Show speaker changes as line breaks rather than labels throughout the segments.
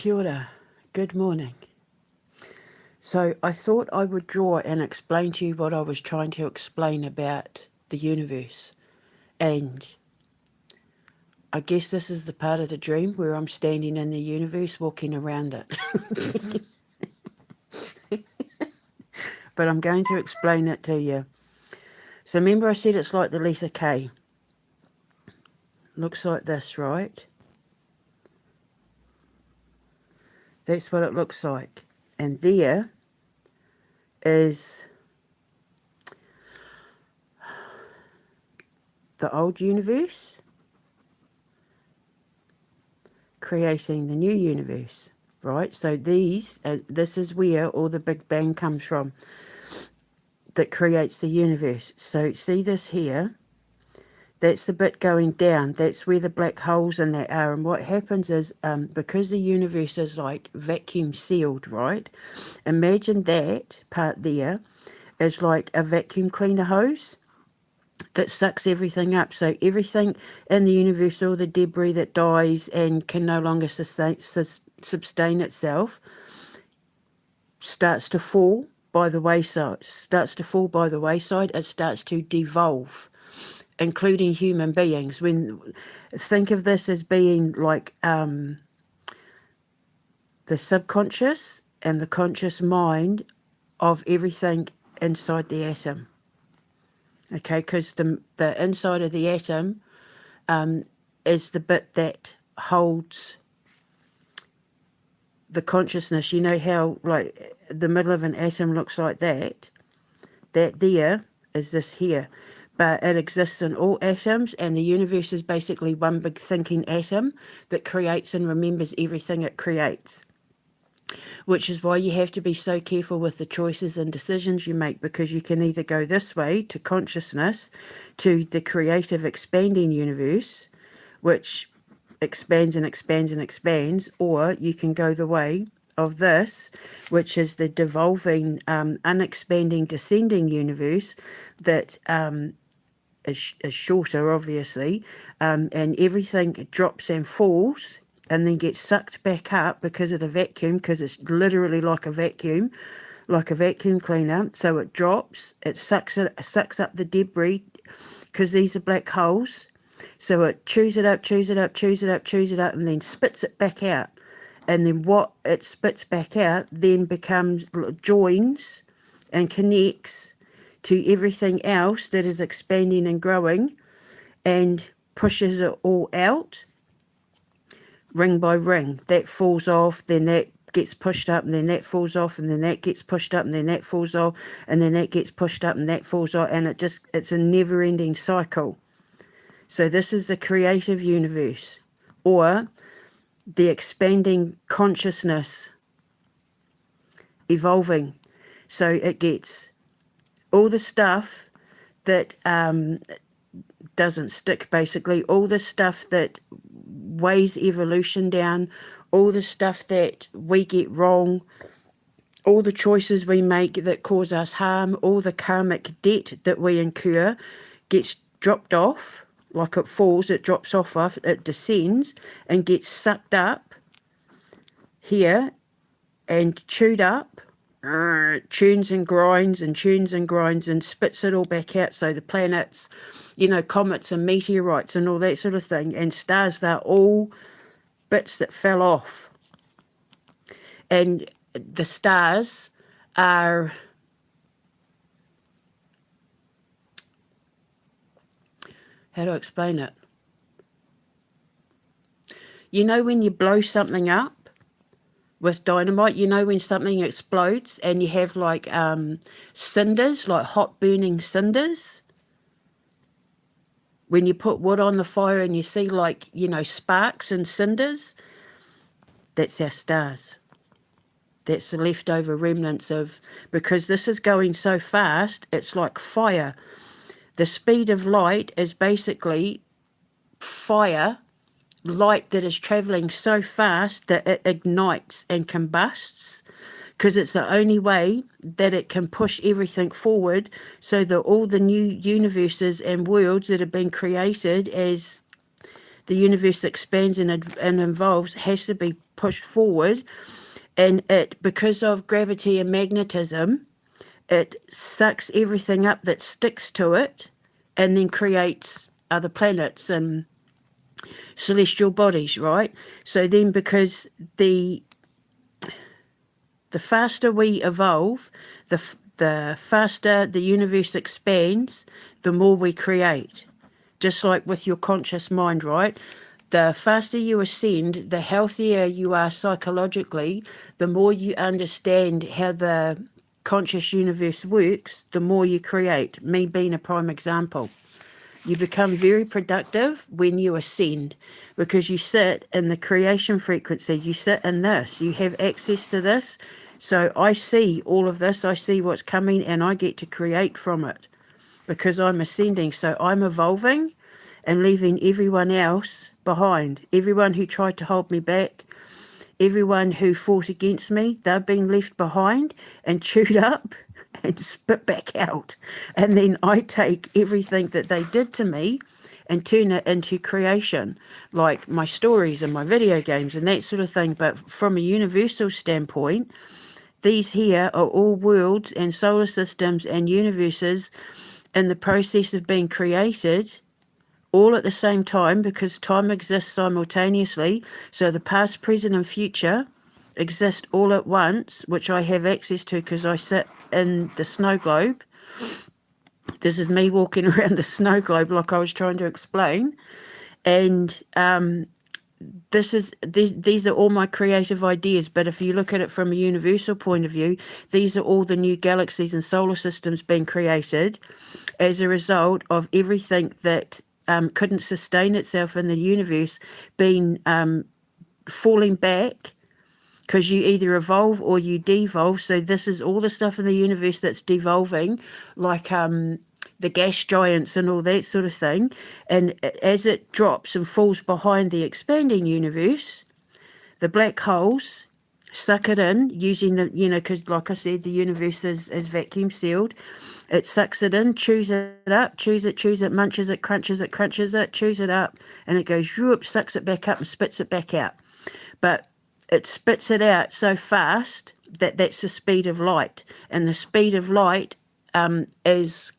Kia ora. Good morning. So I thought I would draw and explain to you what I was trying to explain about the universe. And I guess this is the part of the dream where I'm standing in the universe walking around it. But I'm going to explain it to you. So remember I said it's like the letter K. Looks like this, right? That's what it looks like. And there is the old universe creating the new universe, right? So this is where all the Big Bang comes from, that creates the universe. So see this here? That's the bit going down. That's where the black holes in that are. And what happens is, because the universe is like vacuum sealed, right? Imagine that part there is like a vacuum cleaner hose that sucks everything up. So everything in the universe, all the debris that dies and can no longer sustain itself, starts to fall by the wayside. It starts to devolve, including human beings. Think of this as being like the subconscious and the conscious mind of everything inside the atom. Okay, because the inside of the atom is the bit that holds the consciousness. You know how like the middle of an atom looks like that? That there is this here. But it exists in all atoms, and the universe is basically one big thinking atom that creates and remembers everything it creates. Which is why you have to be so careful with the choices and decisions you make, because you can either go this way to consciousness, to the creative expanding universe, which expands and expands and expands, or you can go the way of this, which is the devolving, unexpanding, descending universe that is shorter, obviously, and everything drops and falls and then gets sucked back up because of the vacuum, because it's literally like a vacuum cleaner. So it drops, it sucks up the debris, because these are black holes. So it chews it up, and then spits it back out. And then what it spits back out then becomes, joins and connects to everything else that is expanding and growing, and pushes it all out, ring by ring. That falls off, then that gets pushed up, and then that falls off, and then that gets pushed up, and then that falls off, and then that gets pushed up, and that falls off, and it's a never-ending cycle. So this is the creative universe, or the expanding consciousness evolving. So it gets all the stuff that doesn't stick, basically, all the stuff that weighs evolution down, all the stuff that we get wrong, all the choices we make that cause us harm, all the karmic debt that we incur gets dropped off. Like it falls, it drops off, it descends and gets sucked up here and chewed up, tunes and grinds and spits it all back out. So the planets, comets and meteorites and all that sort of thing, and stars, they're all bits that fell off. And the stars are, how do I explain it? When you blow something up with dynamite, when something explodes and you have like cinders, like hot burning cinders. When you put wood on the fire and you see like, sparks and cinders, that's our stars. That's the leftover remnants of, because this is going so fast, it's like fire. The speed of light is basically fire, light that is traveling so fast that it ignites and combusts, because it's the only way that it can push everything forward, so that all the new universes and worlds that have been created as the universe expands and evolves, has to be pushed forward. And it, because of gravity and magnetism, it sucks everything up that sticks to it and then creates other planets and celestial bodies, right? So then because the faster we evolve, the faster the universe expands, the more we create. Just like with your conscious mind, right? The faster you ascend, the healthier you are psychologically, the more you understand how the conscious universe works, the more you create. Me being a prime example. You become very productive when you ascend because you sit in the creation frequency. You sit in this. You have access to this. So I see all of this. I see what's coming and I get to create from it because I'm ascending. So I'm evolving and leaving everyone else behind. Everyone who tried to hold me back, everyone who fought against me, they've been left behind and chewed up and spit back out. And then I take everything that they did to me and turn it into creation, like my stories and my video games and that sort of thing. But from a universal standpoint, these here are all worlds and solar systems and universes in the process of being created all at the same time, because time exists simultaneously. So the past, present and future exist all at once, which I have access to because I sit in the snow globe. This is me walking around the snow globe like I was trying to explain. And these are all my creative ideas. But if you look at it from a universal point of view, these are all the new galaxies and solar systems being created as a result of everything that couldn't sustain itself in the universe being falling back, because you either evolve or you devolve. So this is all the stuff in the universe that's devolving, like the gas giants and all that sort of thing. And as it drops and falls behind the expanding universe, the black holes suck it in using the, because like I said, the universe is vacuum sealed. It sucks it in, chews it up, chews it, munches it, crunches it, chews it up, and it goes, whoop, sucks it back up and spits it back out. But it spits it out so fast that that's the speed of light. And the speed of light is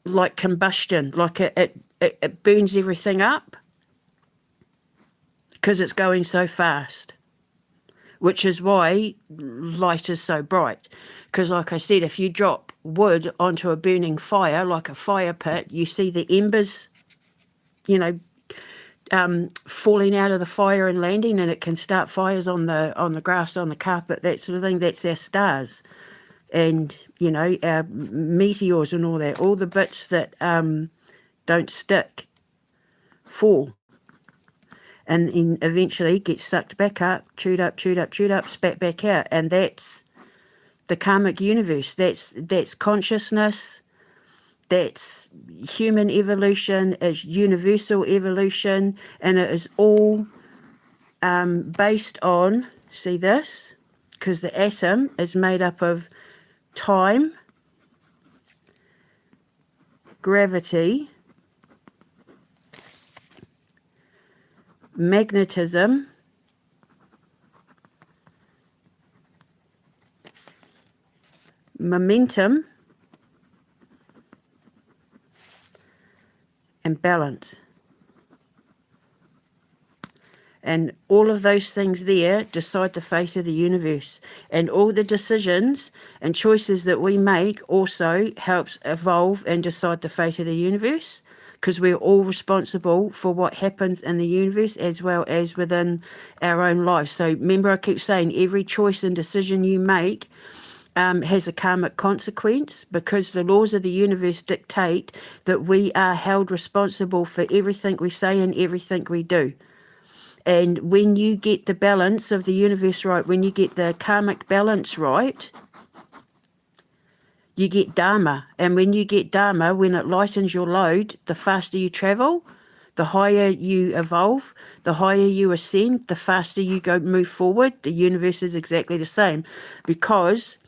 like combustion, like it burns everything up because it's going so fast, which is why light is so bright. Because like I said, if you drop wood onto a burning fire, like a fire pit, you see the embers, falling out of the fire and landing, and it can start fires on the grass, on the carpet, that sort of thing. That's our stars. And, our meteors and all that, all the bits that don't stick fall. And then eventually get sucked back up, chewed up, spat back out. And that's the karmic universe. That's consciousness. That's human evolution, is universal evolution. And it is all based on, see this? Because the atom is made up of time, gravity, magnetism, momentum, and balance. And all of those things there decide the fate of the universe. And all the decisions and choices that we make also helps evolve and decide the fate of the universe, because we're all responsible for what happens in the universe as well as within our own lives. So remember, I keep saying every choice and decision you make has a karmic consequence, because the laws of the universe dictate that we are held responsible for everything we say and everything we do. And when you get the balance of the universe right, when you get the karmic balance right, you get Dharma. And when you get Dharma, when it lightens your load, the faster you travel, the higher you evolve, the higher you ascend, the faster you move forward. The universe is exactly the same, because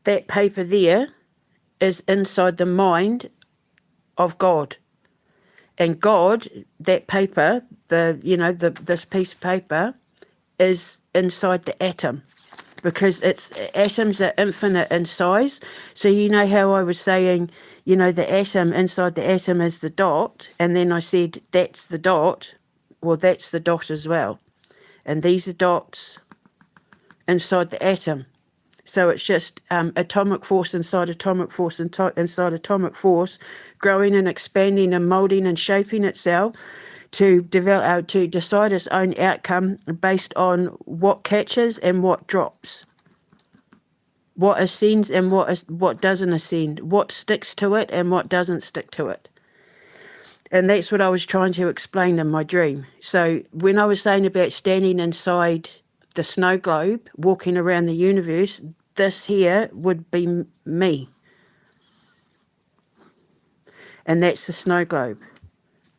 that paper there is inside the mind of God. And God, that paper, this piece of paper, is inside the atom, because atoms are infinite in size. So you know how I was saying, the atom, inside the atom is the dot, and then I said that's the dot. Well, that's the dot as well. And these are dots inside the atom. So it's just atomic force inside atomic force inside atomic force, growing and expanding and moulding and shaping itself to develop, to decide its own outcome based on what catches and what drops, what ascends and what doesn't ascend, what sticks to it and what doesn't stick to it. And that's what I was trying to explain in my dream. So when I was saying about standing inside the snow globe, walking around the universe, this here would be me. And that's the snow globe.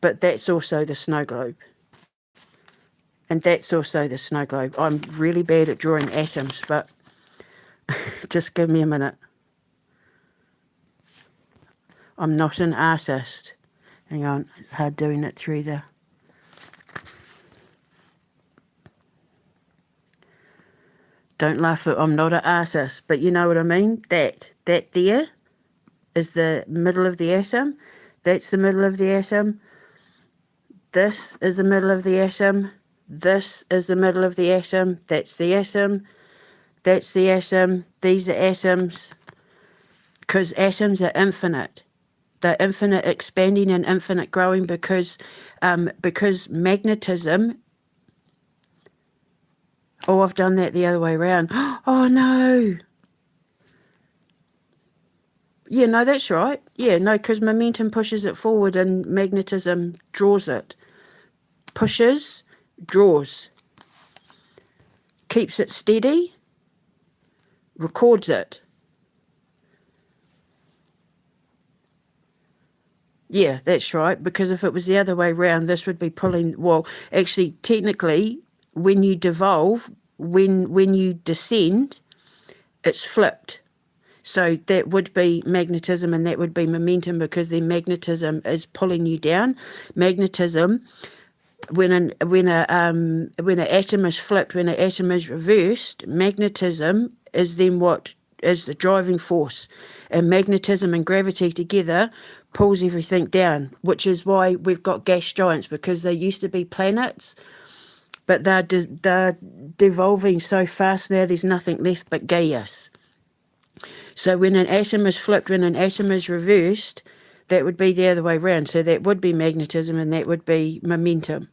But that's also the snow globe. And that's also the snow globe. I'm really bad at drawing atoms, but just give me a minute. I'm not an artist. Hang on, it's hard doing it through the... Don't laugh at, I'm not an artist, but you know what I mean? That there is the middle of the atom. That's the middle of the atom. This is the middle of the atom. This is the middle of the atom. That's the atom. That's the atom. These are atoms. Because atoms are infinite. They're infinite expanding and infinite growing because magnetism... Oh, I've done that the other way around. Oh, no. Yeah, no, that's right. Yeah, no, because momentum pushes it forward and magnetism draws it. Pushes, draws. Keeps it steady, records it. Yeah, that's right, because if it was the other way around, this would be pulling... Well, actually, technically, when you devolve, when you descend, it's flipped. So that would be magnetism and that would be momentum, because then magnetism is pulling you down. Magnetism, when an atom is flipped, when an atom is reversed, magnetism is then what is the driving force. And magnetism and gravity together pulls everything down, which is why we've got gas giants, because they used to be planets, but they're devolving so fast now there's nothing left but gas. So when an atom is flipped, when an atom is reversed, that would be the other way around. So that would be magnetism and that would be momentum.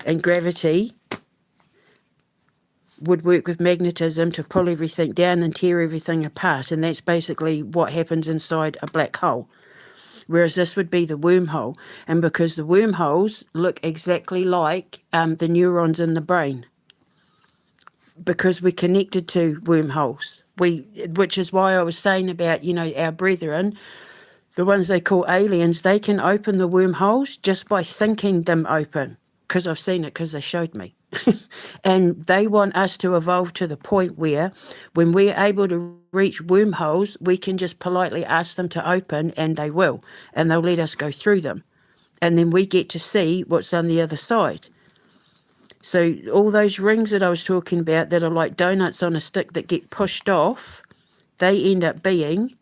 And gravity would work with magnetism to pull everything down and tear everything apart. And that's basically what happens inside a black hole. Whereas this would be the wormhole. And because the wormholes look exactly like the neurons in the brain, because we're connected to wormholes. Which is why I was saying about, our brethren, the ones they call aliens, they can open the wormholes just by thinking them open, because I've seen it, because they showed me. And they want us to evolve to the point where when we're able to reach wormholes, we can just politely ask them to open, and they will, and they'll let us go through them. And then we get to see what's on the other side. So all those rings that I was talking about that are like donuts on a stick that get pushed off, they end up being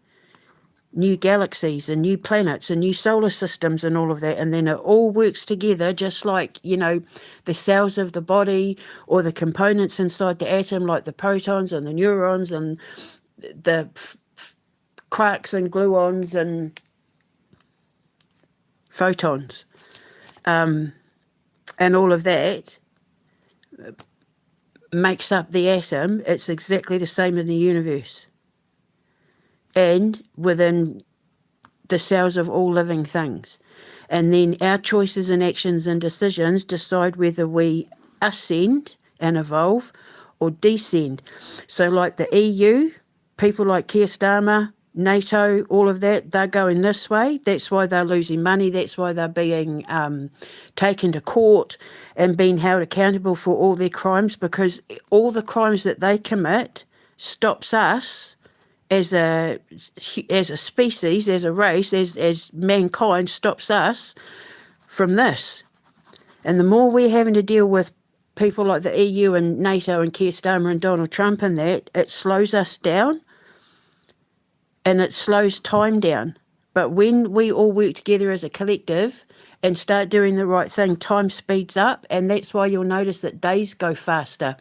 new galaxies and new planets and new solar systems and all of that. And then it all works together, just like, the cells of the body or the components inside the atom, like the protons and the neurons and the quarks and gluons and photons, and all of that makes up the atom. It's exactly the same in the universe and within the cells of all living things. And then our choices and actions and decisions decide whether we ascend and evolve or descend. So like the EU, people like Keir Starmer, NATO, all of that, they're going this way. That's why they're losing money. That's why they're being taken to court and being held accountable for all their crimes, because all the crimes that they commit stops us as a species, as a race, as mankind stops us from this. And the more we're having to deal with people like the EU and NATO and Keir Starmer and Donald Trump and that, it slows us down and it slows time down. But when we all work together as a collective and start doing the right thing, time speeds up, and that's why you'll notice that days go faster.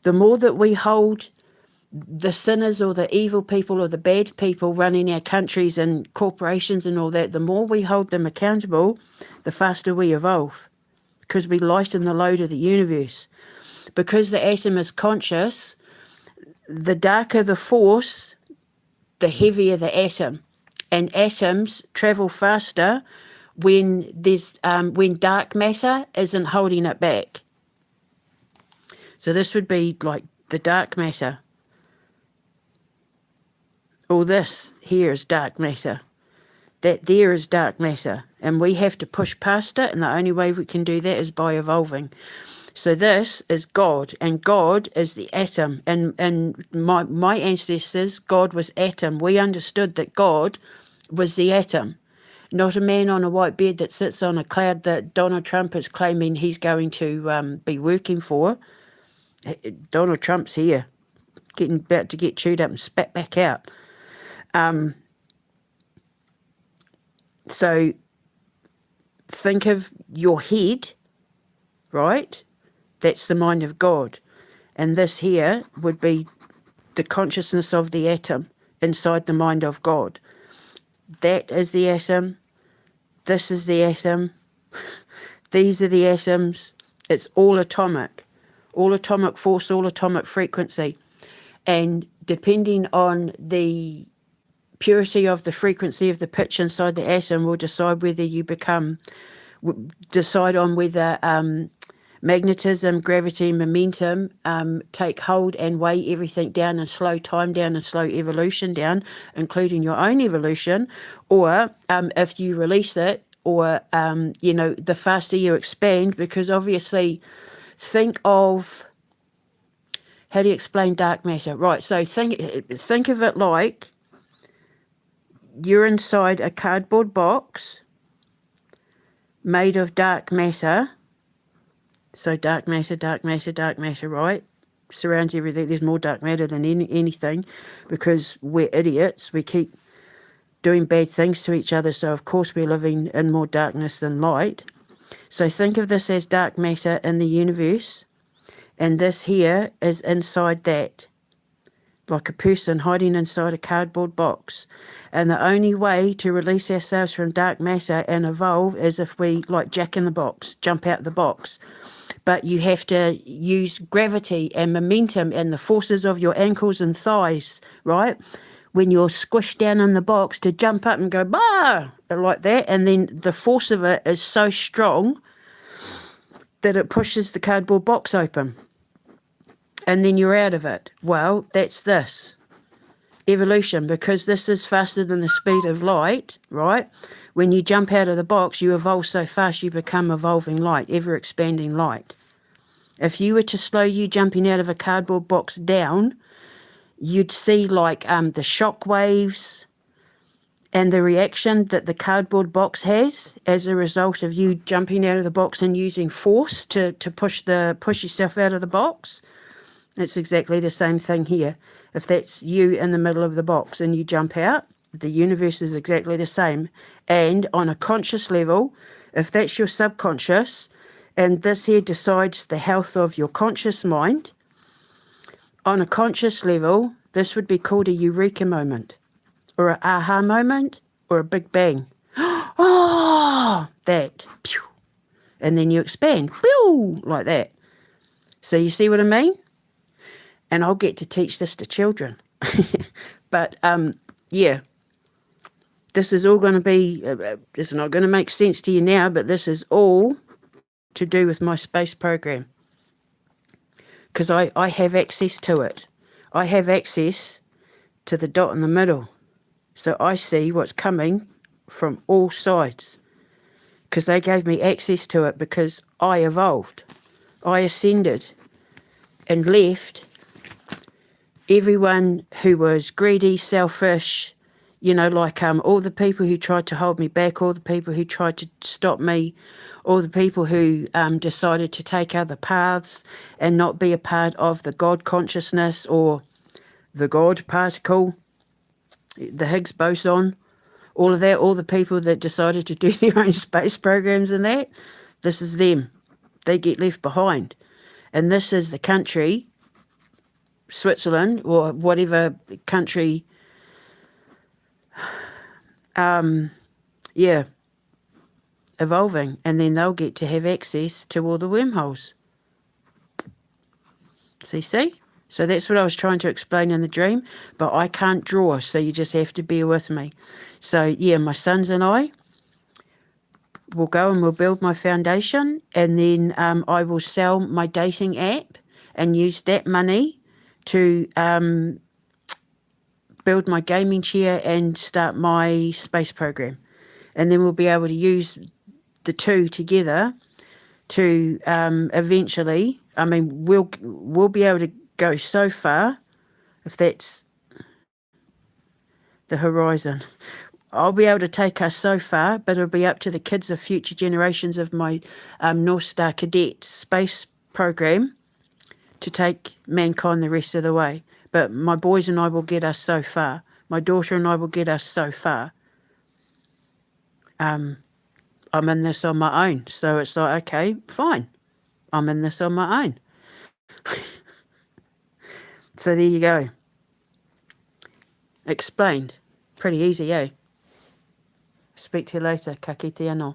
The more that we hold the sinners or the evil people or the bad people running our countries and corporations and all that, the more we hold them accountable, the faster we evolve, because we lighten the load of the universe. Because the atom is conscious, the darker the force, the heavier the atom. And atoms travel faster when when dark matter isn't holding it back. So this would be like the dark matter. All this here is dark matter. That there is dark matter. And we have to push past it, and the only way we can do that is by evolving. So this is God, and God is the atom. And my ancestors, God was atom. We understood that God was the atom, not a man on a white bed that sits on a cloud that Donald Trump is claiming he's going to be working for. Donald Trump's here, about to get chewed up and spat back out. So think of your head, right? That's the mind of God. And this here would be the consciousness of the atom inside the mind of God. That is the atom. This is the atom. These are the atoms. It's all atomic force, all atomic frequency. And depending on the purity of the frequency of the pitch inside the atom will decide whether you decide on whether magnetism, gravity, momentum take hold and weigh everything down and slow time down and slow evolution down, including your own evolution, or if you release it, or the faster you expand. Because obviously, think of, how do you explain dark matter? Right, so think of it like you're inside a cardboard box made of dark matter. So dark matter, right? Surrounds everything. There's more dark matter than anything, because we're idiots. We keep doing bad things to each other, so of course we're living in more darkness than light. So think of this as dark matter in the universe, and this here is inside that, like a person hiding inside a cardboard box. And the only way to release ourselves from dark matter and evolve is if we, like Jack in the Box, jump out the box. But you have to use gravity and momentum and the forces of your ankles and thighs, right? When you're squished down in the box, to jump up and go, bah, like that. And then the force of it is so strong that it pushes the cardboard box open. And then you're out of it. Well, that's this. Evolution, because this is faster than the speed of light, right? When you jump out of the box, you evolve so fast you become evolving light, ever expanding light. If you were to slow you jumping out of a cardboard box down, you'd see like the shock waves and the reaction that the cardboard box has as a result of you jumping out of the box and using force to push yourself out of the box. It's exactly the same thing here. If that's you in the middle of the box and you jump out, the universe is exactly the same. And on a conscious level, if that's your subconscious, and this here decides the health of your conscious mind, on a conscious level, this would be called a eureka moment, or an aha moment, or a big bang. Oh, that. Pew. And then you expand, pew, like that. So you see what I mean? And I'll get to teach this to children. But, yeah, this is all going to be, it's not going to make sense to you now, but this is all to do with my space program. Because I have access to it. I have access to the dot in the middle. So I see what's coming from all sides. Because they gave me access to it because I evolved. I ascended and left everyone who was greedy, selfish, you know, like all the people who tried to hold me back, all the people who tried to stop me, all the people who decided to take other paths and not be a part of the God consciousness or the God particle, the Higgs boson, all of that, all the people that decided to do their own space programs and that, this is them. They get left behind. And this is the country, Switzerland, or whatever country, yeah, evolving. And then they'll get to have access to all the wormholes. See? So that's what I was trying to explain in the dream, but I can't draw, so you just have to bear with me. So, yeah, my sons and I will go and we'll build my foundation, and then I will sell my dating app and use that money to build my gaming chair and start my space program. And then we'll be able to use the two together to eventually, I mean, we'll be able to go so far, if that's the horizon. I'll be able to take us so far, but it'll be up to the kids of future generations of my North Star Cadet space program to take mankind the rest of the way. But my boys and I will get us so far. My daughter and I will get us so far. I'm in this on my own. So it's like, okay, fine. I'm in this on my own. So there you go. Explained. Pretty easy, eh? Speak to you later. Ka kite anō.